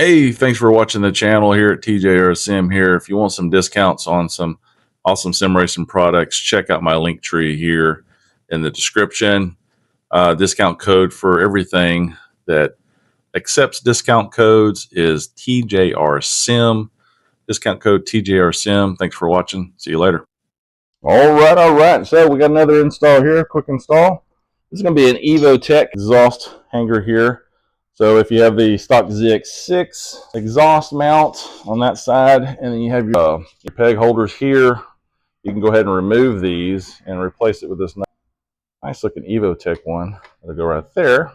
Hey, thanks for watching the channel here at TJRSim here. If you want some discounts on some awesome sim racing products, check out my link tree here in the description. Discount code for everything that accepts discount codes is TJRSim. Discount code TJRSim. Thanks for watching. See you later. All right. So we got another install here, quick install. This is going to be an EvoTech exhaust hanger here. So if you have the stock ZX6 exhaust mount on that side, and then you have your peg holders here, you can go ahead and remove these and replace it with this nice looking EvoTech one. It'll go right there.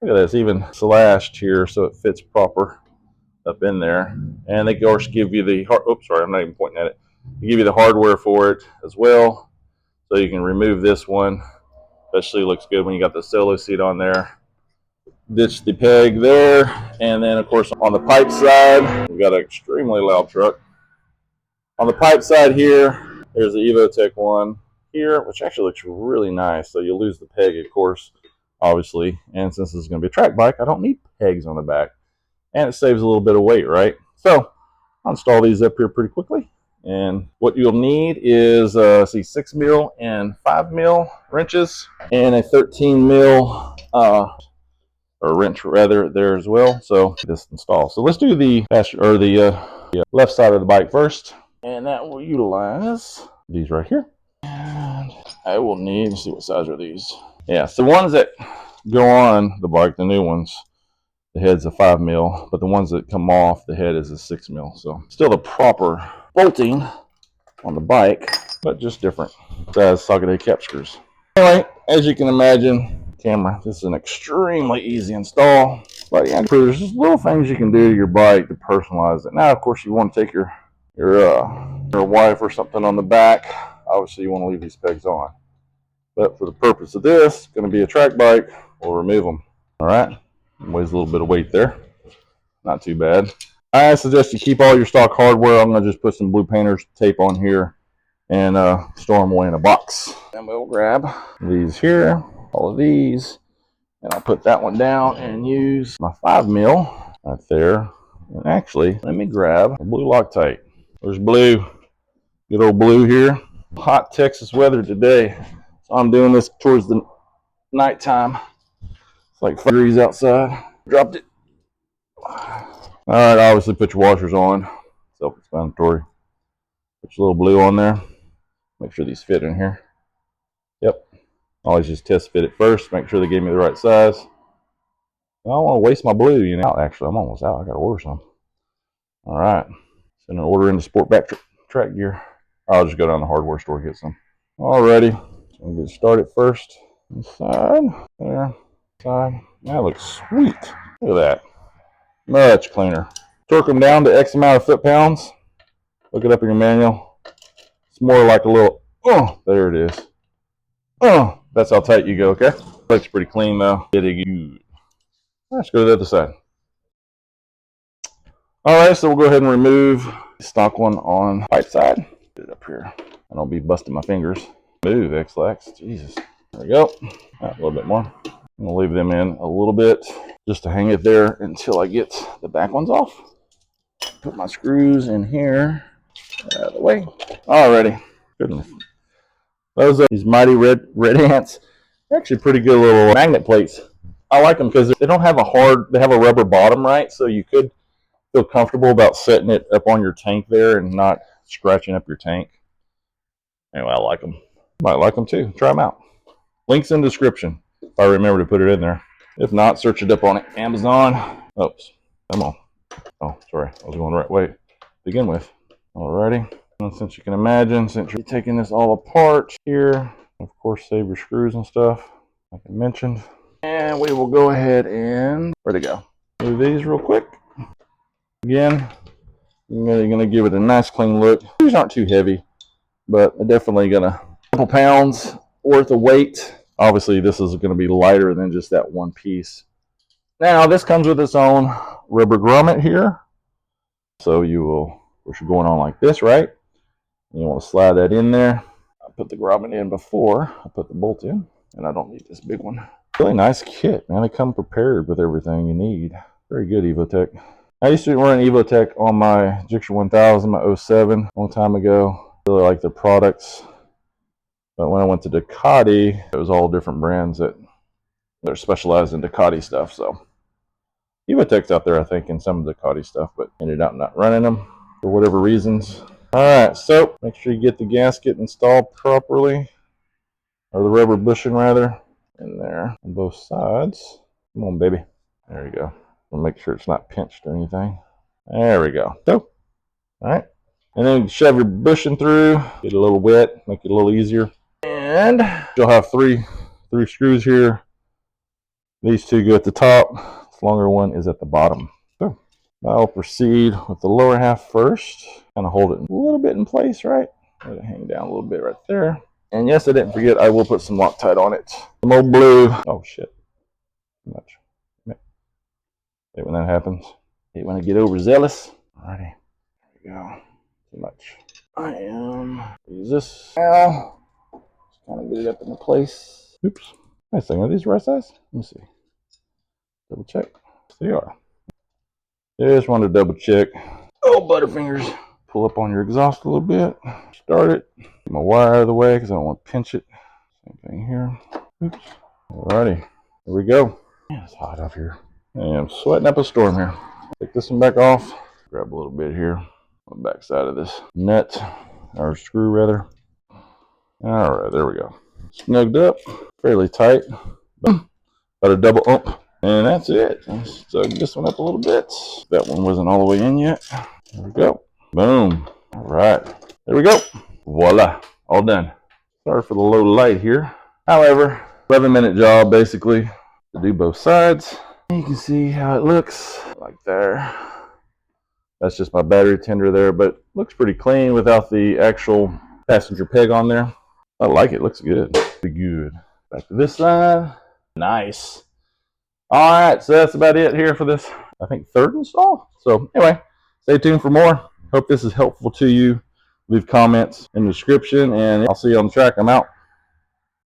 Look at that, it's even slashed here so it fits proper up in there. And they of course give you the oops, sorry, I'm not even pointing at it. They give you the hardware for it as well, so you can remove this one. Especially looks good when you got the solo seat on there. Ditch the peg there, and then of course on the pipe side, we've got an extremely loud truck. On the pipe side here, there's the EvoTech one here, which actually looks really nice. So you'll lose the peg, of course, obviously. And since this is going to be a track bike, I don't need pegs on the back, and it saves a little bit of weight, right? So I'll install these up here pretty quickly. And what you'll need is 6 mil and 5 mil wrenches, and a 13 mil or wrench rather there as well. So this install. So let's do the left side of the bike first, and that will utilize these right here. And I will need, let's see what size are these. Yeah, so the ones that go on the bike, the new ones, the head's a 5 mil, but the ones that come off the head is a 6 mil. So still the proper bolting on the bike, but just different size socket cap screws. Anyway, as you can imagine, camera, this is an extremely easy install. But yeah, there's just little things you can do to your bike to personalize it. Now, of course, you want to take your wife or something on the back. Obviously, you want to leave these pegs on. But for the purpose of this, it's going to be a track bike. We'll remove them. All right. Weighs a little bit of weight there. Not too bad. I suggest you keep all your stock hardware. I'm going to just put some blue painter's tape on here and store them away in a box. And we'll grab these here, all of these, and I'll put that one down and use my 5 mil right there. And actually, let me grab a blue Loctite. There's blue. Good old blue here. Hot Texas weather today. So I'm doing this towards the nighttime. It's like 5 degrees outside. Dropped it. All right, obviously put your washers on. Self-explanatory. Put your little blue on there. Make sure these fit in here. Yep. Always just test fit it first. Make sure they gave me the right size. I don't want to waste my blue, you know. Actually, I'm almost out. I got to order some. All right. Send an order into Sportbike Track Gear. I'll just go down to the hardware store and get some. Alrighty. So I'll get started first. This side. There. Side. That looks sweet. Look at that. Much cleaner. Torque them down to X amount of foot-pounds. Look it up in your manual. It's more like a little, there it is. That's how tight you go, okay? Looks pretty clean though. Let's go to the other side. Alright, so we'll go ahead and remove the stock one on the pipe side. Get it up here. I don't be busting my fingers. Move, X-Lax. Jesus. There we go. A little bit more. I'm going to leave them in a little bit just to hang it there until I get the back ones off. Put my screws in here. Out of the way. Alrighty. Goodness. Those are these mighty red ants. They're actually pretty good little magnet plates. I like them because they don't have they have a rubber bottom, right? So you could feel comfortable about setting it up on your tank there and not scratching up your tank. Anyway, I like them. You might like them too. Try them out. Links in the description if I remember to put it in there. If not, search it up on Amazon. Oops. Come on. Oh, sorry. I was going the right way to begin with. Alrighty. And since you can imagine, since you're taking this all apart here, of course, save your screws and stuff, like I mentioned. And we will go ahead and, where'd it go? Move these real quick. Again, you're going to give it a nice clean look. These aren't too heavy, but they're definitely going to, a couple pounds worth of weight. Obviously, this is going to be lighter than just that one piece. Now, this comes with its own rubber grommet here. So you will, of course, you're going on like this, right? You want to slide that in there. I put the grommet in before I put the bolt in, and I don't need this big one. Really nice kit, man. They come prepared with everything you need. Very good EvoTech. I used to run EvoTech on my Gixxer 1000, my 07, a long time ago. Really like their products. But when I went to Ducati, it was all different brands that they're specialized in Ducati stuff. So EvoTech's out there, I think, in some of the Ducati stuff, but ended up not running them for whatever reasons. All right, so make sure you get the gasket installed properly, or the rubber bushing rather, in there on both sides. Come on, baby. There you go. We'll make sure it's not pinched or anything. There we go. So, all right. And then shove your bushing through, get it a little wet, make it a little easier. And you'll have three screws here. These two go at the top. The longer one is at the bottom. So I'll proceed with the lower half first. Kind of hold it a little bit in place, right? Let it hang down a little bit right there. And yes, I didn't forget, I will put some Loctite on it. Some old blue. Oh, shit. Too much. Hate when that happens. Hate when I get overzealous. Alrighty. There we go. Too much. I am. Use this now. Just kind of get it up into place. Oops. Nice thing. Are these the right size? Let me see. Double check. Yes, they are. Just want to double check. Oh, butterfingers. Pull up on your exhaust a little bit. Start it. Get my wire out of the way because I don't want to pinch it. Same thing here. Oops. Alrighty. Here we go. Man, it's hot up here. I am sweating up a storm here. Take this one back off. Grab a little bit here on the back side of this nut, or screw rather. Alright, there we go. Snugged up, fairly tight. About a double ump. And that's it. Let's snug this one up a little bit. That one wasn't all the way in yet. There we go. Boom. Alright. There we go. Voila. All done. Sorry for the low light here. However, 11-minute job basically to do both sides. You can see how it looks like there. That's just my battery tender there, but looks pretty clean without the actual passenger peg on there. I like it. Looks good. Pretty good. Back to this side. Nice. All right, so that's about it here for this, I think, third install. So anyway, stay tuned for more. Hope this is helpful to you. Leave comments in the description, and I'll see you on the track. I'm out.